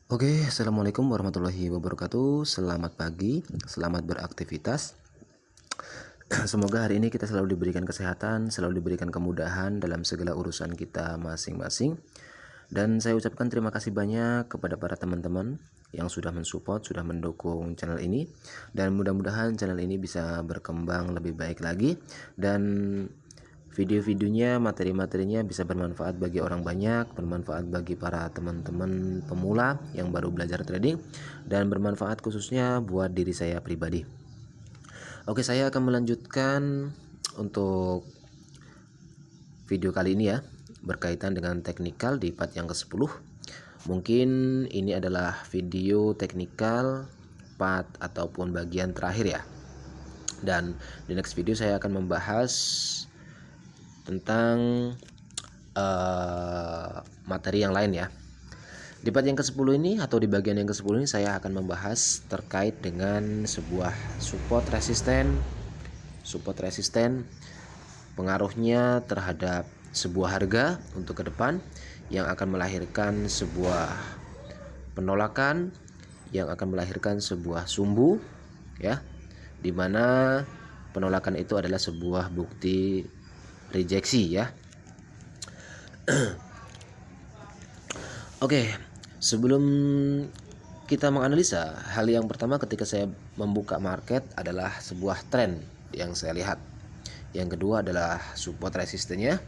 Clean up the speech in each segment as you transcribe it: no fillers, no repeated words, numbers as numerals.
Assalamualaikum warahmatullahi wabarakatuh. Selamat pagi, selamat beraktivitas. Semoga hari ini kita selalu diberikan kesehatan, selalu diberikan kemudahan dalam segala urusan kita masing-masing. Dan saya ucapkan terima kasih banyak kepada para teman-teman yang sudah mensupport, sudah mendukung channel ini. Dan mudah-mudahan channel ini bisa berkembang lebih baik lagi. Dan video-videonya, materi-materinya bisa bermanfaat bagi orang banyak, bermanfaat bagi para teman-teman pemula yang baru belajar trading, dan bermanfaat khususnya buat diri saya pribadi. Oke, saya akan melanjutkan untuk video kali ini ya, berkaitan dengan teknikal di part yang ke-10. Mungkin ini adalah video teknikal part ataupun bagian terakhir ya. Dan di next video saya akan membahas tentang materi yang lain ya. Di part yang ke-10 ini atau di bagian yang ke-10 ini saya akan membahas terkait dengan sebuah support resisten, pengaruhnya terhadap sebuah harga untuk ke depan yang akan melahirkan sebuah penolakan, yang akan melahirkan sebuah sumbu ya, dimana penolakan itu adalah sebuah bukti rejeksi ya. Oke, sebelum kita menganalisa, hal yang pertama ketika saya membuka market adalah sebuah tren yang saya lihat. Yang kedua adalah support resistennya.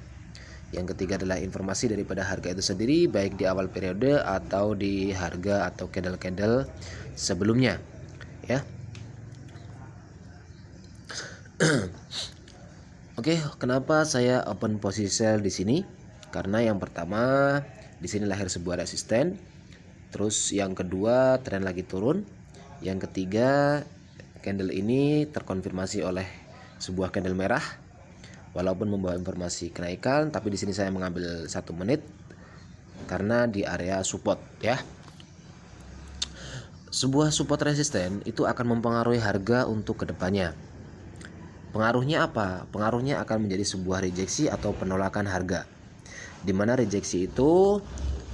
Yang ketiga adalah informasi daripada harga itu sendiri, baik di awal periode atau di harga atau candle-candle sebelumnya ya. Oke, kenapa saya open posisi sell di sini? Karena yang pertama di sini lahir sebuah resisten, terus yang kedua tren lagi turun, yang ketiga candle ini terkonfirmasi oleh sebuah candle merah, walaupun membawa informasi kenaikan, tapi di sini saya mengambil 1 menit karena di area support ya. Sebuah support resisten itu akan mempengaruhi harga untuk kedepannya. Pengaruhnya apa? Pengaruhnya akan menjadi sebuah rejeksi atau penolakan harga, di mana rejeksi itu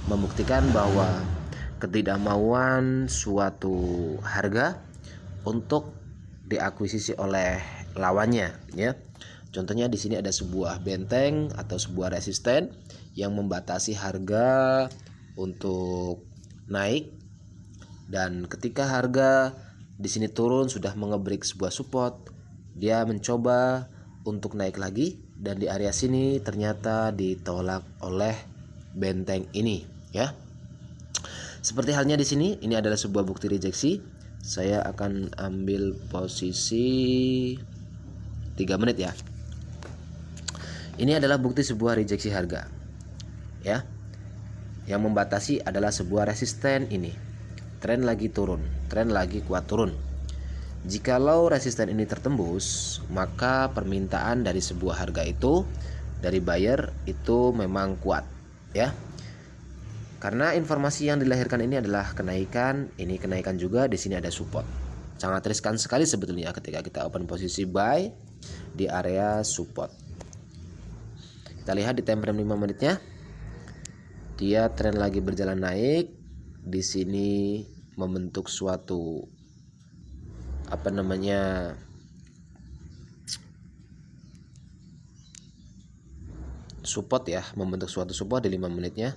membuktikan bahwa ketidakmauan suatu harga untuk diakuisisi oleh lawannya ya. Contohnya di sini ada sebuah benteng atau sebuah resisten yang membatasi harga untuk naik, dan ketika harga di sini turun sudah mengebreak sebuah support, dia mencoba untuk naik lagi, dan di area sini ternyata ditolak oleh benteng ini ya. Seperti halnya di sini, ini adalah sebuah bukti rejeksi. Saya akan ambil posisi 3 menit ya. Ini adalah bukti sebuah rejeksi harga ya. Yang membatasi adalah sebuah resisten ini. Tren lagi turun, tren lagi kuat turun. Jikalau resisten ini tertembus, maka permintaan dari sebuah harga itu dari buyer itu memang kuat ya. Karena informasi yang dilahirkan ini adalah kenaikan, ini kenaikan juga, di sini ada support. Sangat riskan sekali sebetulnya ketika kita open posisi buy di area support. Kita lihat di time frame 5 menitnya. Dia tren lagi berjalan naik. Di sini membentuk suatu support ya, membentuk suatu support di 5 menitnya.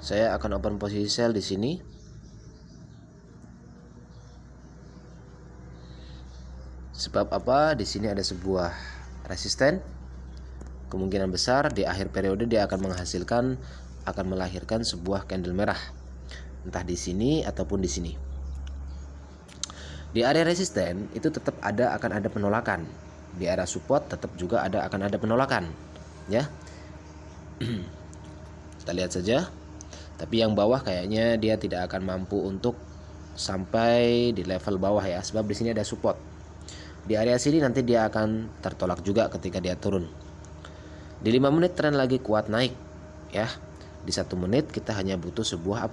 Saya akan open posisi sell di sini. Sebab apa? Di sini ada sebuah resisten. Kemungkinan besar di akhir periode dia akan melahirkan sebuah candle merah, entah di sini ataupun di sini. Di area resisten itu tetap akan ada penolakan. Di area support tetap juga akan ada penolakan ya. Kita lihat saja. Tapi yang bawah kayaknya dia tidak akan mampu untuk sampai di level bawah ya, sebab di sini ada support. Di area sini nanti dia akan tertolak juga ketika dia turun. Di 5 menit tren lagi kuat naik ya. Di 1 menit kita hanya butuh sebuah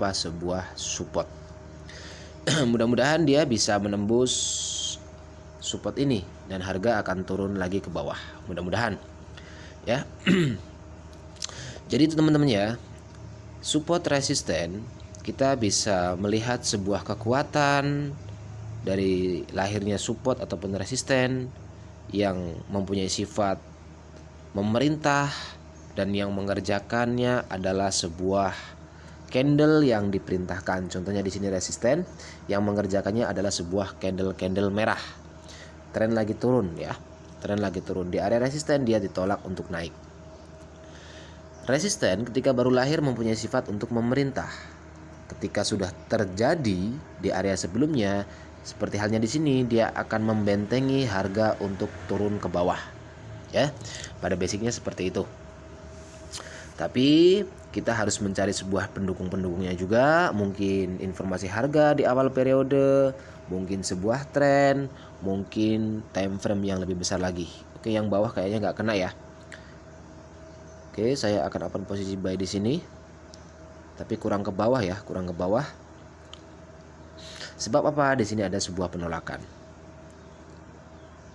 support. Mudah-mudahan dia bisa menembus support ini dan harga akan turun lagi ke bawah, mudah-mudahan ya. Jadi itu teman-teman ya, Support resisten, kita bisa melihat sebuah kekuatan dari lahirnya support ataupun resisten yang mempunyai sifat memerintah dan yang mengerjakannya adalah sebuah candle yang diperintahkan. Contohnya di sini resisten, yang mengerjakannya adalah sebuah candle merah. Tren lagi turun ya. Tren lagi turun. Di area resisten dia ditolak untuk naik. Resisten ketika baru lahir mempunyai sifat untuk memerintah. Ketika sudah terjadi di area sebelumnya, seperti halnya di sini, dia akan membentengi harga untuk turun ke bawah. Ya, pada basicnya seperti itu. Tapi kita harus mencari sebuah pendukung-pendukungnya juga, mungkin informasi harga di awal periode, mungkin sebuah tren, mungkin time frame yang lebih besar lagi. Oke, yang bawah kayaknya nggak kena ya. Oke, saya akan open posisi buy di sini. Tapi kurang ke bawah ya, kurang ke bawah. Sebab apa? Di sini ada sebuah penolakan.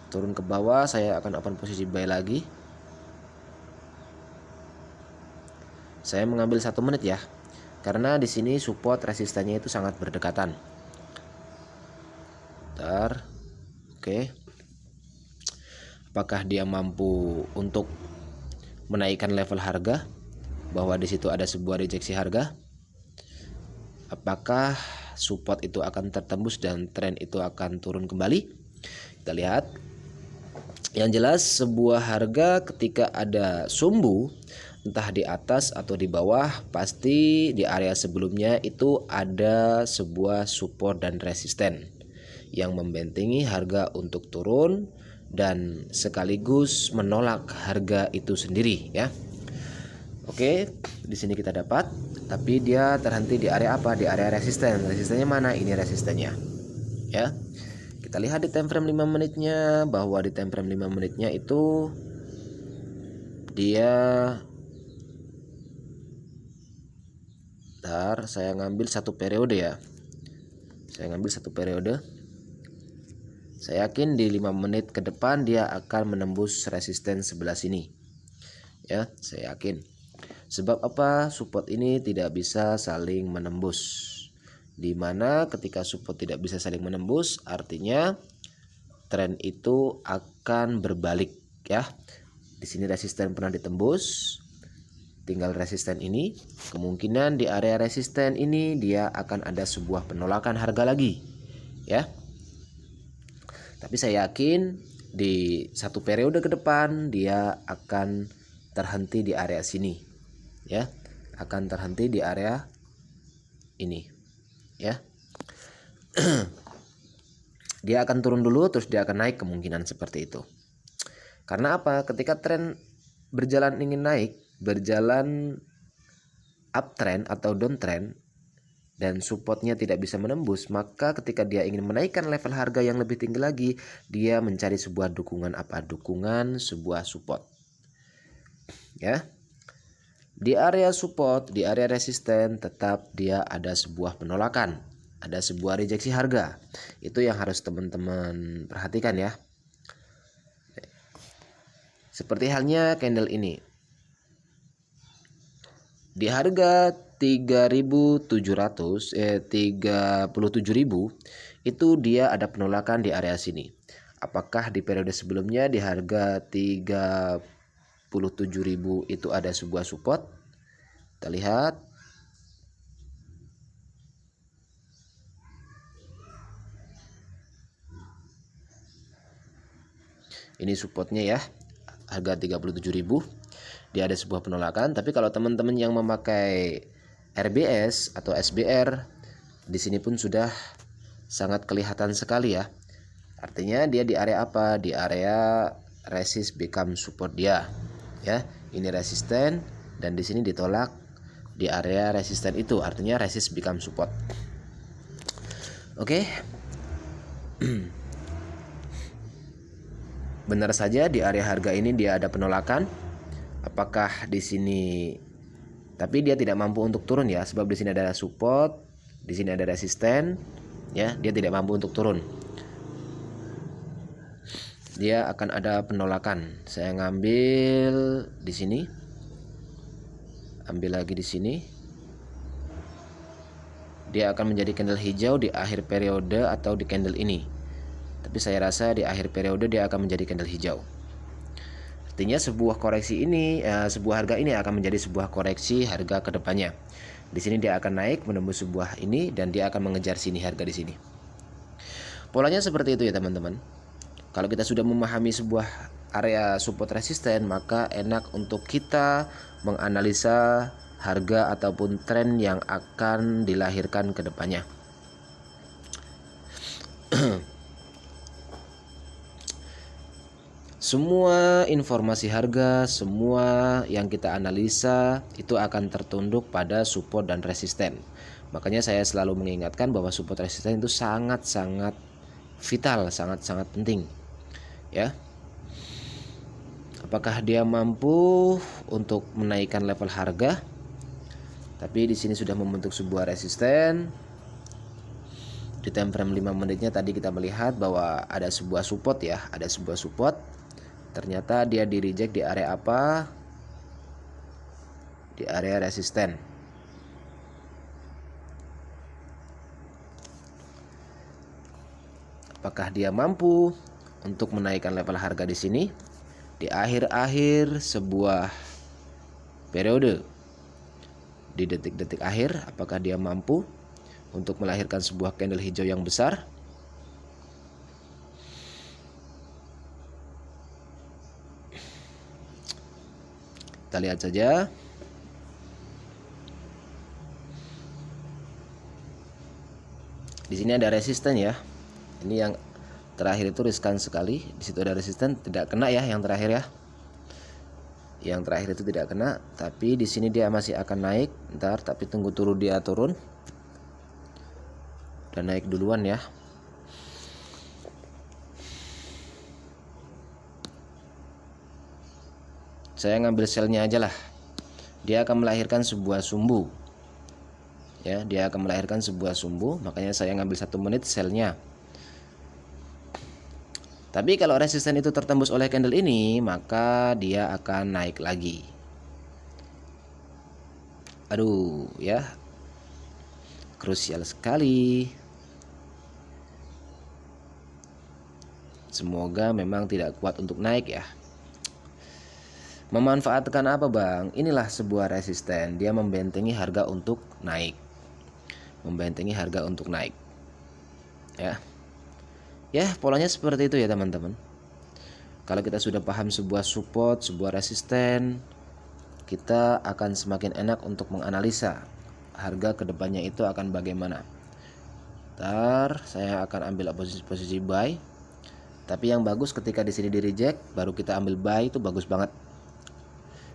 Turun ke bawah, saya akan open posisi buy lagi. Saya mengambil 1 menit ya, karena di sini support resistannya itu sangat berdekatan. Bentar. Oke. Apakah dia mampu untuk menaikkan level harga? Bahwa di situ ada sebuah rejeksi harga. Apakah support itu akan tertembus dan tren itu akan turun kembali? Kita lihat. Yang jelas sebuah harga ketika ada sumbu, entah di atas atau di bawah, pasti di area sebelumnya itu ada sebuah support dan resisten yang membentengi harga untuk turun dan sekaligus menolak harga itu sendiri ya. Oke, di sini kita dapat, tapi dia terhenti di area apa? Di area resisten. Resistennya mana? Ini resistennya. Ya. Kita lihat di time frame 5 menitnya, bahwa di time frame 5 menitnya itu dia, bentar, saya ngambil 1 periode ya. Saya ngambil 1 periode. Saya yakin di 5 menit ke depan dia akan menembus resisten sebelah sini. Ya, saya yakin. Sebab apa? Support ini tidak bisa saling menembus. Dimana ketika support tidak bisa saling menembus, artinya tren itu akan berbalik ya. Di sini resisten pernah ditembus, tinggal resisten ini. Kemungkinan di area resisten ini dia akan ada sebuah penolakan harga lagi ya. Tapi saya yakin di 1 periode ke depan dia akan terhenti di area sini ya, akan terhenti di area ini ya. Dia akan turun dulu terus dia akan naik, kemungkinan seperti itu. Karena apa? Ketika tren berjalan ingin naik, berjalan uptrend atau downtrend dan supportnya tidak bisa menembus, maka ketika dia ingin menaikkan level harga yang lebih tinggi lagi, dia mencari sebuah dukungan apa? Dukungan sebuah support ya. Di area support, di area resisten, tetap dia ada sebuah penolakan, ada sebuah rejeksi harga. Itu yang harus teman-teman perhatikan ya. Seperti halnya candle ini. Di harga 37.000 itu dia ada penolakan di area sini. Apakah di periode sebelumnya di harga 37.000 itu ada sebuah support? Kita lihat. Ini supportnya ya, harga 37.000. Dia ada sebuah penolakan. Tapi kalau teman-teman yang memakai RBS atau SBR, di sini pun sudah sangat kelihatan sekali ya. Artinya dia di area apa? Di area resist become support dia. Ya, ini resisten dan di sini ditolak di area resisten itu, artinya resist become support. Oke. Benar saja di area harga ini dia ada penolakan. Apakah di sini, tapi dia tidak mampu untuk turun ya, sebab di sini ada support, di sini ada resisten ya, dia tidak mampu untuk turun. Dia akan ada penolakan. Saya ngambil di sini. Ambil lagi di sini. dia akan menjadi candle hijau di akhir periode atau di candle ini. Tapi saya rasa di akhir periode dia akan menjadi candle hijau. Artinya sebuah koreksi ini, sebuah harga ini akan menjadi sebuah koreksi harga ke depannya. Di sini dia akan naik menembus sebuah ini dan dia akan mengejar sini harga di sini. Polanya seperti itu ya teman-teman. Kalau kita sudah memahami sebuah area support resisten, maka enak untuk kita menganalisa harga ataupun tren yang akan dilahirkan ke depannya. Semua informasi harga, semua yang kita analisa itu akan tertunduk pada support dan resisten. Makanya saya selalu mengingatkan bahwa support resisten itu sangat-sangat vital, sangat-sangat penting. Ya. Apakah dia mampu untuk menaikkan level harga? Tapi di sini sudah membentuk sebuah resisten. Di time frame 5 menitnya tadi kita melihat bahwa ada sebuah support ya, ada sebuah support. Ternyata dia di reject di area apa? Di area resisten. Apakah dia mampu untuk menaikkan level harga di sini di akhir-akhir sebuah periode, di detik-detik akhir? Apakah dia mampu untuk melahirkan sebuah candle hijau yang besar? Kita lihat saja. Di sini ada resisten ya. Ini yang terakhir itu riskan sekali. Di situ ada resisten, tidak kena ya yang terakhir ya. Yang terakhir itu tidak kena, tapi di sini dia masih akan naik. Ntar, tapi tunggu dulu dia turun. Dan naik duluan ya. Saya ngambil selnya aja lah. Dia akan melahirkan sebuah sumbu. Ya, dia akan melahirkan sebuah sumbu, makanya saya ngambil 1 menit selnya. Tapi kalau resisten itu tertembus oleh candle ini, maka dia akan naik lagi. Aduh, ya. Krusial sekali. Semoga memang tidak kuat untuk naik ya. Memanfaatkan apa bang? Inilah sebuah resisten. Dia membentengi harga untuk naik. Membentengi harga untuk naik. Ya. Ya, polanya seperti itu ya teman-teman. Kalau kita sudah paham sebuah support, sebuah resisten, kita akan semakin enak untuk menganalisa harga kedepannya itu akan bagaimana. Ntar saya akan ambil posisi buy. Tapi yang bagus ketika di sini di reject, baru kita ambil buy itu bagus banget.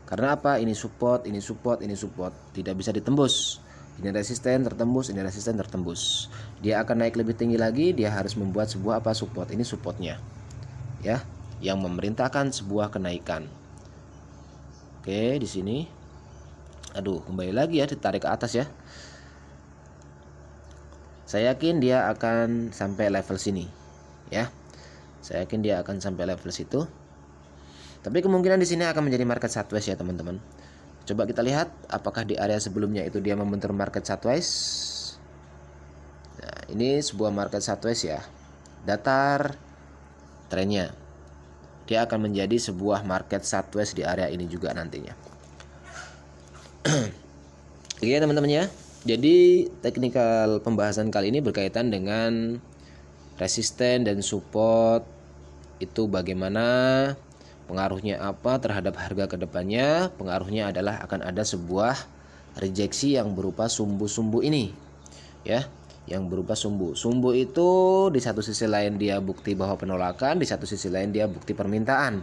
Karena apa? Ini support, ini support, ini support, tidak bisa ditembus. Ini resisten tertembus, ini resisten tertembus. Dia akan naik lebih tinggi lagi, dia harus membuat sebuah apa support. Ini supportnya. Ya, yang memerintahkan sebuah kenaikan. Oke, di sini. Aduh, kembali lagi ya, ditarik ke atas ya. Saya yakin dia akan sampai level sini. Ya. Saya yakin dia akan sampai level situ. Tapi kemungkinan di sini akan menjadi market sideways ya, teman-teman. Coba kita lihat apakah di area sebelumnya itu dia membentuk market sideways. Nah, ini sebuah market sideways ya. Datar trennya. Dia akan menjadi sebuah market sideways di area ini juga nantinya. Oke, teman-teman ya. Jadi teknikal pembahasan kali ini berkaitan dengan resisten dan support itu bagaimana, pengaruhnya apa terhadap harga kedepannya. Pengaruhnya adalah akan ada sebuah rejeksi yang berupa sumbu-sumbu ini ya, yang berupa sumbu. Sumbu itu di satu sisi lain dia bukti bahwa penolakan, di satu sisi lain dia bukti permintaan.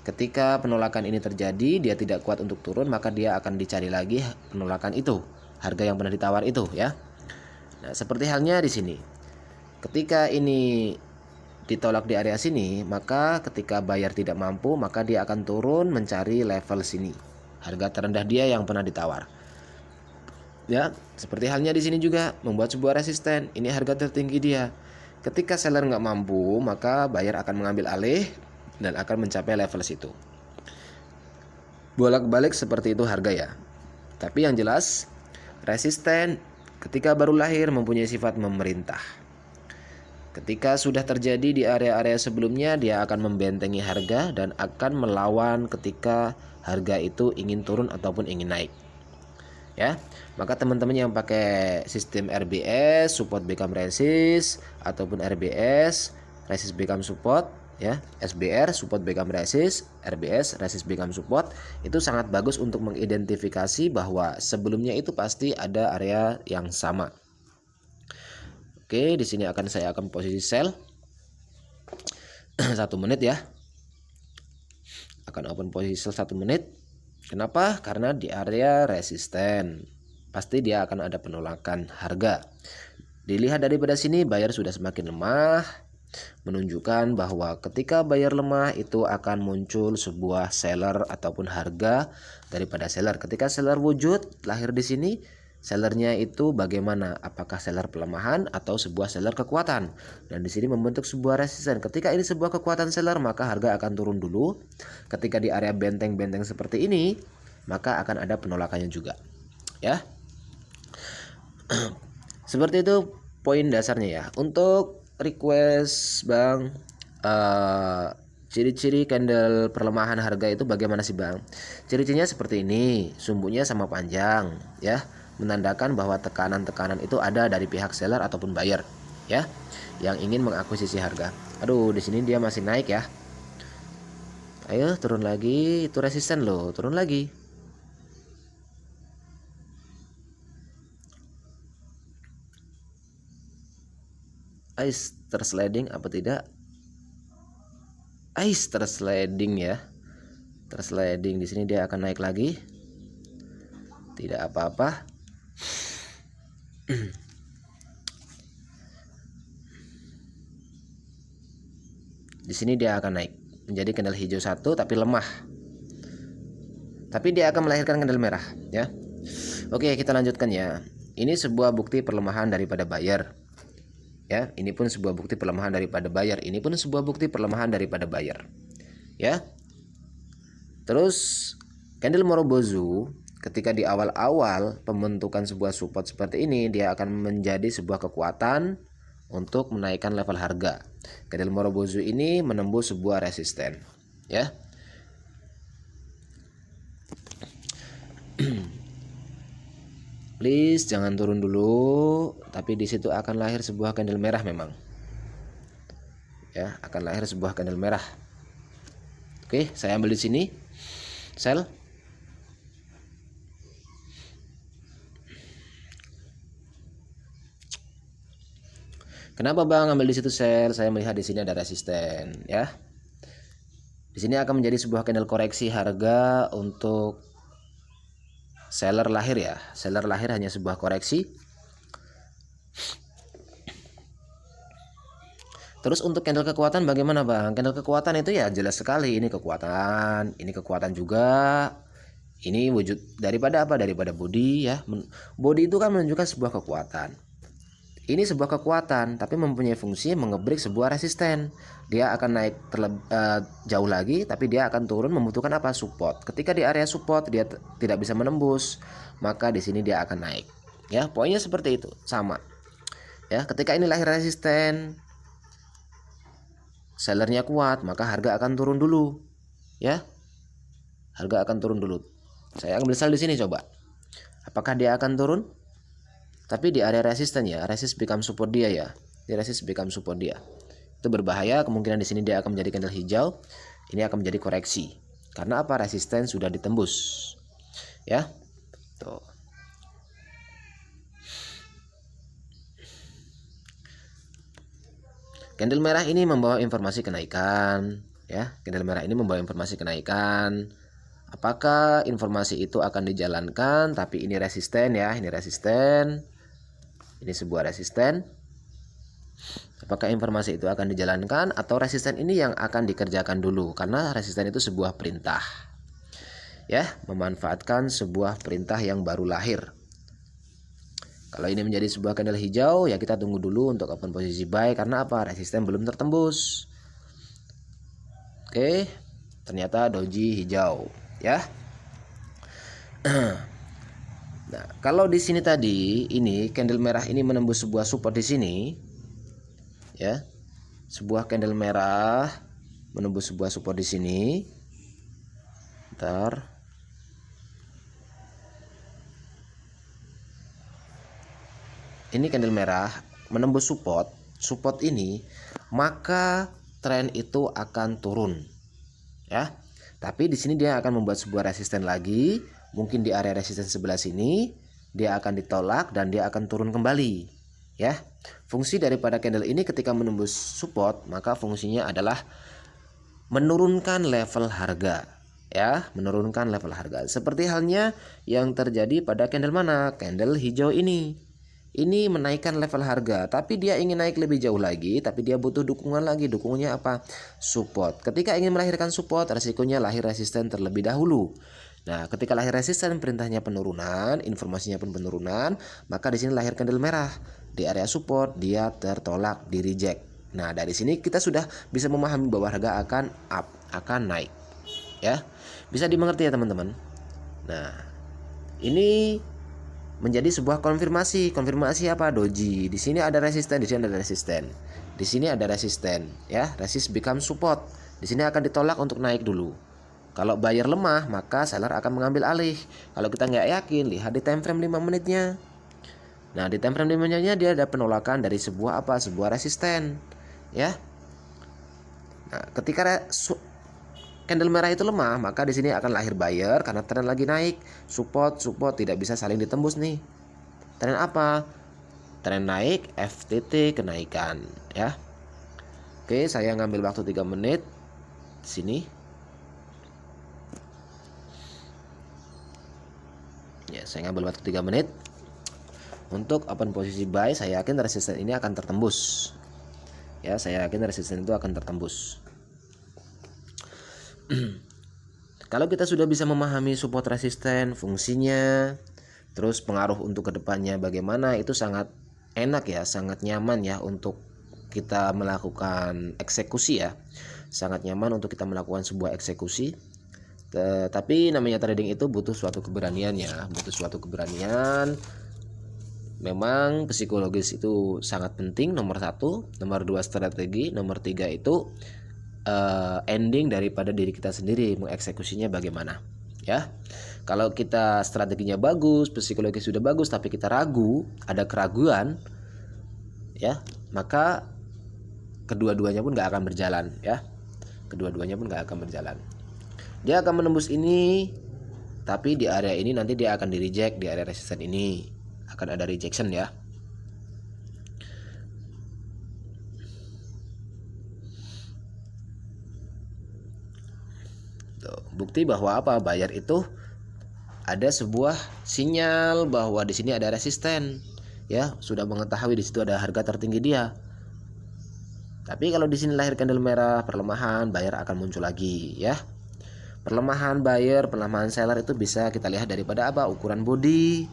Ketika penolakan ini terjadi, dia tidak kuat untuk turun, maka dia akan dicari lagi penolakan itu, harga yang pernah ditawar itu ya. Nah, seperti halnya di sini. Ketika ini ditolak di area sini, maka ketika buyer tidak mampu, maka dia akan turun mencari level sini, harga terendah dia yang pernah ditawar. Ya, seperti halnya di sini juga membuat sebuah resisten. Ini harga tertinggi dia. Ketika seller nggak mampu, maka buyer akan mengambil alih dan akan mencapai level situ. Bolak-balik seperti itu harga ya. Tapi yang jelas resisten ketika baru lahir mempunyai sifat memerintah. Ketika sudah terjadi di area-area sebelumnya, dia akan membentengi harga dan akan melawan ketika harga itu ingin turun ataupun ingin naik. Ya, maka teman-teman yang pakai sistem RBS, support become resist, ataupun RBS, resist become support, ya, SBR, support become resist, RBS, resist become support, itu sangat bagus untuk mengidentifikasi bahwa sebelumnya itu pasti ada area yang sama. Oke, di sini saya akan posisi sell 1 menit ya. Akan open posisi sell 1 menit. Kenapa? Karena di area resisten pasti dia akan ada penolakan harga. Dilihat daripada sini buyer sudah semakin lemah, menunjukkan bahwa ketika buyer lemah itu akan muncul sebuah seller ataupun harga daripada seller. Ketika seller wujud lahir di sini, sellernya itu bagaimana? Apakah seller pelemahan atau sebuah seller kekuatan? Dan di sini membentuk sebuah resisten. Ketika ini sebuah kekuatan seller, maka harga akan turun dulu. Ketika di area benteng-benteng seperti ini, maka akan ada penolakannya juga. Ya. Seperti itu poin dasarnya ya. Untuk request Bang, ciri-ciri candle perlemahan harga itu bagaimana sih Bang? Ciri-cirinya seperti ini, sumbunya sama panjang ya, menandakan bahwa tekanan-tekanan itu ada dari pihak seller ataupun buyer ya, yang ingin mengakuisisi harga. Aduh, di sini dia masih naik ya. Ayo turun lagi, itu resisten loh, turun lagi. Ice tersliding apa tidak? Ice tersliding ya. Tersliding di sini dia akan naik lagi. Tidak apa-apa. Di sini dia akan naik menjadi candle hijau 1 tapi lemah. Tapi dia akan melahirkan candle merah ya. Oke, kita lanjutkan ya. Ini sebuah bukti perlemahan daripada buyer. Ya, ini pun sebuah bukti perlemahan daripada buyer. Ini pun sebuah bukti perlemahan daripada buyer. Ya. Terus candle Morobozu ketika di awal-awal pembentukan sebuah support seperti ini, dia akan menjadi sebuah kekuatan untuk menaikkan level harga. Candle Morobozu ini menembus sebuah resisten, ya. Please jangan turun dulu, tapi di situ akan lahir sebuah candle merah memang. Ya, akan lahir sebuah candle merah. Oke, saya ambil di sini. Sell. Kenapa Bang ambil di situ sell? Saya melihat di sini ada resisten, ya. Di sini akan menjadi sebuah candle koreksi harga untuk seller lahir ya. Seller lahir hanya sebuah koreksi. Terus untuk candle kekuatan bagaimana Bang? Candle kekuatan itu ya jelas sekali, ini kekuatan juga. Ini wujud daripada apa? Daripada body ya. Body itu kan menunjukkan sebuah kekuatan. Ini sebuah kekuatan tapi mempunyai fungsi mengebreak sebuah resisten. Dia akan naik jauh lagi tapi dia akan turun membutuhkan apa? Support. Ketika di area support dia tidak bisa menembus, maka di sini dia akan naik. Ya, poinnya seperti itu, sama. Ya, ketika ini lahir resisten, sellernya kuat, maka harga akan turun dulu. Ya. Harga akan turun dulu. Saya ambil sell di sini coba. Apakah dia akan turun? Tapi di area resisten ya, resist become support dia ya. Di resist become support dia. Itu berbahaya, kemungkinan di sini dia akan menjadi candle hijau. Ini akan menjadi koreksi. Karena apa? Resisten sudah ditembus. Ya. Tuh. Candle merah ini membawa informasi kenaikan, ya. Candle merah ini membawa informasi kenaikan. Apakah informasi itu akan dijalankan? Tapi ini resisten ya, ini resisten. Ini sebuah resisten. Apakah informasi itu akan dijalankan atau resisten ini yang akan dikerjakan dulu? Karena resisten itu sebuah perintah. Ya, memanfaatkan sebuah perintah yang baru lahir. Kalau ini menjadi sebuah candle hijau, ya kita tunggu dulu untuk open posisi buy. Karena apa? Resisten belum tertembus. Oke, ternyata doji hijau, ya. Nah, kalau di sini tadi ini candle merah ini menembus sebuah support di sini, ya. Sebuah candle merah menembus sebuah support di sini. Bentar. Ini candle merah menembus support ini, maka tren itu akan turun, ya. Tapi di sini dia akan membuat sebuah resisten lagi, mungkin di area resisten sebelah sini dia akan ditolak dan dia akan turun kembali, ya. Fungsi daripada candle ini ketika menembus support, maka fungsinya adalah menurunkan level harga, ya, menurunkan level harga. Seperti halnya yang terjadi pada candle mana? Candle hijau ini. Ini menaikkan level harga, tapi dia ingin naik lebih jauh lagi, tapi dia butuh dukungan lagi. Dukungannya apa? Support. Ketika ingin melahirkan support, resikonya lahir resisten terlebih dahulu. Nah, ketika lahir resisten, perintahnya penurunan, informasinya pun penurunan, maka di sini lahir candle merah. Di area support dia tertolak, di reject. Nah, dari sini kita sudah bisa memahami bahwa harga akan up, akan naik. Ya. Bisa dimengerti ya, teman-teman. Nah, ini menjadi sebuah konfirmasi. Konfirmasi apa? Doji. Di sini ada resisten, di sini ada resisten. Di sini ada resisten, ya. Resist become support. Di sini akan ditolak untuk naik dulu. Kalau buyer lemah, maka seller akan mengambil alih. Kalau kita nggak yakin, lihat di time frame 5 menitnya. Nah, di time frame 5 menitnya dia ada penolakan dari sebuah apa? Sebuah resisten, ya. Nah, ketika candle merah itu lemah, maka di sini akan lahir buyer karena tren lagi naik. Support tidak bisa saling ditembus nih. Tren apa? Tren naik, FTT kenaikan, ya. Oke, saya ngambil waktu 3 menit sini. Ya, saya ngambil waktu 3 menit. Untuk open posisi buy, saya yakin resisten ini akan tertembus. Ya, saya yakin resisten itu akan tertembus. Kalau kita sudah bisa memahami support resisten, fungsinya, terus pengaruh untuk kedepannya bagaimana, itu sangat enak ya, sangat nyaman ya untuk kita melakukan eksekusi ya. Sangat nyaman untuk kita melakukan sebuah eksekusi. Tapi namanya trading itu butuh suatu keberanian ya, butuh suatu keberanian. Memang psikologis itu sangat penting, nomor 1, nomor 2 strategi, nomor 3 itu ending daripada diri kita sendiri, mengeksekusinya bagaimana, ya. Kalau kita strateginya bagus, psikologi sudah bagus, tapi kita ragu, ada keraguan, ya, maka kedua-duanya pun nggak akan berjalan, ya. Kedua-duanya pun nggak akan berjalan. Dia akan menembus ini, tapi di area ini nanti dia akan di reject, di area resisten ini akan ada rejection, ya. Bukti bahwa apa? Buyer itu ada sebuah sinyal bahwa di sini ada resisten, ya, sudah mengetahui di situ ada harga tertinggi dia. Tapi kalau di sini lahir candle merah, perlemahan, buyer akan muncul lagi, ya. Perlemahan buyer, perlemahan seller itu bisa kita lihat daripada apa? Ukuran body,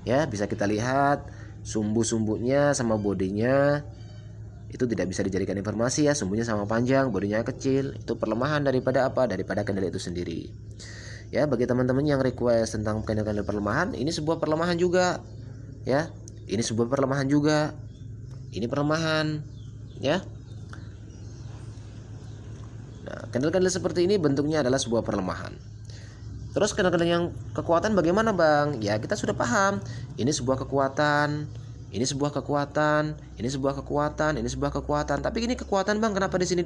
ya, bisa kita lihat sumbu-sumbunya sama bodinya. Itu tidak bisa dijadikan informasi ya, sumbunya sama panjang, bodinya kecil. Itu perlemahan daripada apa? Daripada candle itu sendiri. Ya, bagi teman-teman yang request tentang candle-candle perlemahan, ini sebuah perlemahan juga. Ya, ini sebuah perlemahan juga. Ini perlemahan, ya. Nah, candle-candle seperti ini bentuknya adalah sebuah perlemahan. Terus candle-candle yang kekuatan bagaimana, Bang? Ya, kita sudah paham. Ini sebuah kekuatan. Ini sebuah kekuatan, ini sebuah kekuatan, ini sebuah kekuatan. Tapi ini kekuatan, Bang, kenapa di sini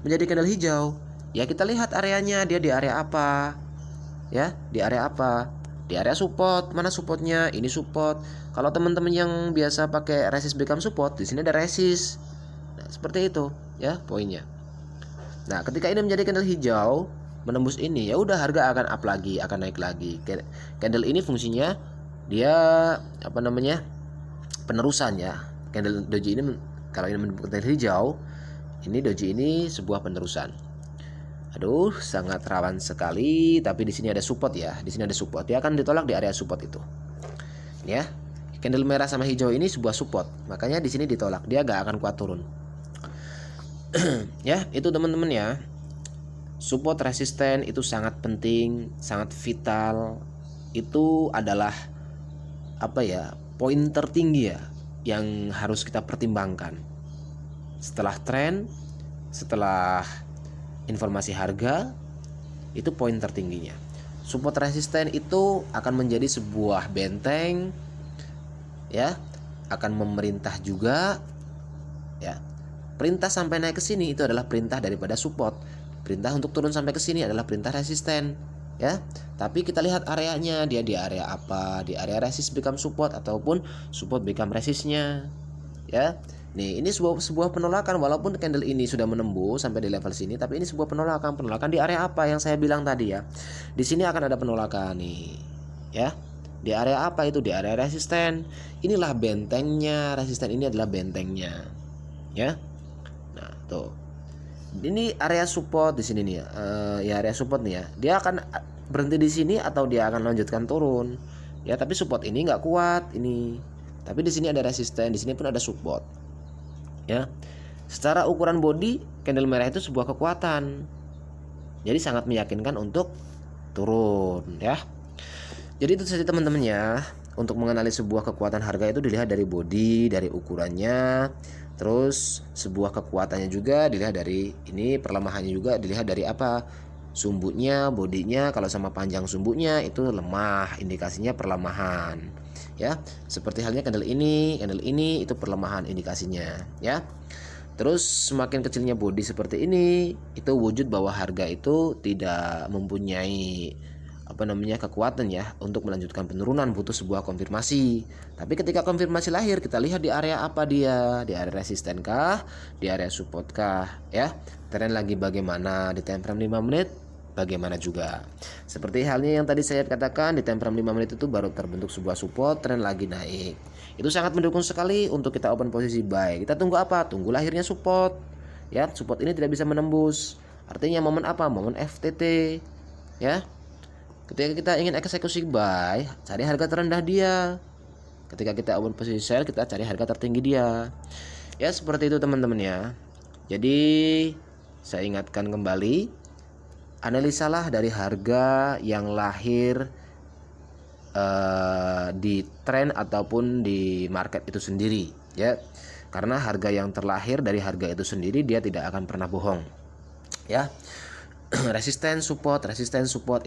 menjadi candle hijau? Ya, kita lihat areanya, dia di area apa? Ya, di area apa? Di area support. Mana supportnya? Ini support. Kalau teman-teman yang biasa pakai resist become support, di sini ada resist. Nah, seperti itu, ya, poinnya. Nah, ketika ini menjadi candle hijau, menembus ini, ya udah harga akan up lagi, akan naik lagi. Candle ini fungsinya dia apa namanya? Penerusan ya. Candle doji ini kalau ini menunjukkan candle hijau, ini doji ini sebuah penerusan. Aduh, sangat rawan sekali, tapi di sini ada support ya. Di sini ada support. Dia akan ditolak di area support itu. Ya. Candle merah sama hijau ini sebuah support. Makanya di sini ditolak. Dia gak akan kuat turun. Ya, itu teman-teman ya. Support resisten itu sangat penting, sangat vital. Itu adalah poin tertinggi ya yang harus kita pertimbangkan. Setelah tren, setelah informasi harga, itu poin tertingginya. Support resisten itu akan menjadi sebuah benteng ya, akan memerintah juga ya. Perintah sampai naik ke sini itu adalah perintah daripada support. Perintah untuk turun sampai ke sini adalah perintah resisten ya. Tapi kita lihat areanya, dia di area apa? Di area resist become support ataupun support become resistnya ya. Nih, ini sebuah penolakan, walaupun candle ini sudah menembus sampai di level sini, tapi ini sebuah penolakan di area apa yang saya bilang tadi ya. Di sini akan ada penolakan nih ya. Di area apa itu? Di area resisten. Inilah bentengnya, resisten ini adalah bentengnya ya. Nah, tuh. Ini area support di sini nih ya. Ya area support nih ya. Dia akan berhenti di sini atau dia akan lanjutkan turun. Ya, tapi support ini nggak kuat ini. Tapi di sini ada resisten, di sini pun ada support. Ya. Secara ukuran body, candle merah itu sebuah kekuatan. Jadi sangat meyakinkan untuk turun ya. Jadi itu saja teman-teman ya. Untuk mengenali sebuah kekuatan harga itu dilihat dari body, dari ukurannya. Terus sebuah kekuatannya juga dilihat dari ini, perlemahannya juga dilihat dari apa? Sumbunya, bodinya. Kalau sama panjang sumbunya itu lemah, indikasinya perlemahan. Ya, seperti halnya candle ini itu perlemahan indikasinya ya. Terus semakin kecilnya body seperti ini, itu wujud bahwa harga itu tidak mempunyai kekuatan ya untuk melanjutkan penurunan, butuh sebuah konfirmasi. Tapi ketika konfirmasi lahir, kita lihat di area apa dia, di area resisten kah, di area support kah ya. Tren lagi bagaimana di time frame 5 menit, bagaimana juga. Seperti halnya yang tadi saya katakan, di time frame 5 menit itu baru terbentuk sebuah support, tren lagi naik. Itu sangat mendukung sekali untuk kita open posisi buy. Kita tunggu apa? Tunggu lahirnya support. Ya, support ini tidak bisa menembus. Artinya momen apa? Momen FTT. Ya. Ketika kita ingin eksekusi buy, cari harga terendah dia. Ketika kita open posisi sell, kita cari harga tertinggi dia. Ya, seperti itu teman-teman ya. Jadi, saya ingatkan kembali, analisalah dari harga yang lahir di tren ataupun di market itu sendiri ya. Karena harga yang terlahir dari harga itu sendiri, dia tidak akan pernah bohong ya. resisten support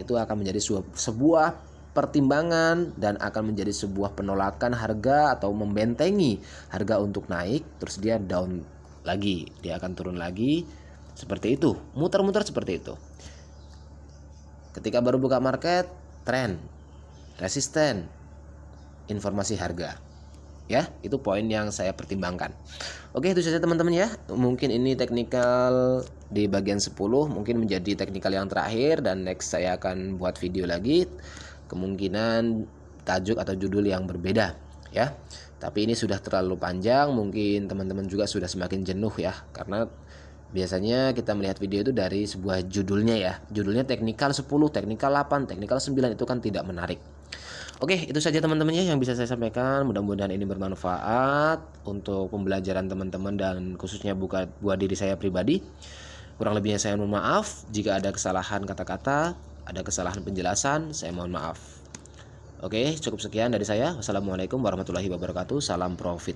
itu akan menjadi sebuah pertimbangan dan akan menjadi sebuah penolakan harga atau membentengi harga untuk naik, terus dia down lagi, dia akan turun lagi, seperti itu, muter-muter seperti itu. Ketika baru buka market, tren, resisten, informasi harga ya, itu poin yang saya pertimbangkan. Oke, itu saja teman-teman ya. Mungkin ini teknikal di bagian 10 mungkin menjadi teknikal yang terakhir, dan next saya akan buat video lagi, kemungkinan tajuk atau judul yang berbeda ya. Tapi ini sudah terlalu panjang, mungkin teman-teman juga sudah semakin jenuh ya, karena biasanya kita melihat video itu dari sebuah judulnya ya. Judulnya teknikal 10, teknikal 8, teknikal 9, itu kan tidak menarik. Oke, itu saja teman-teman ya yang bisa saya sampaikan. Mudah-mudahan ini bermanfaat untuk pembelajaran teman-teman dan khususnya buat diri saya pribadi. Kurang lebihnya saya mohon maaf. Jika ada kesalahan kata-kata, ada kesalahan penjelasan, saya mohon maaf. Oke, cukup sekian dari saya. Wassalamualaikum warahmatullahi wabarakatuh. Salam profit.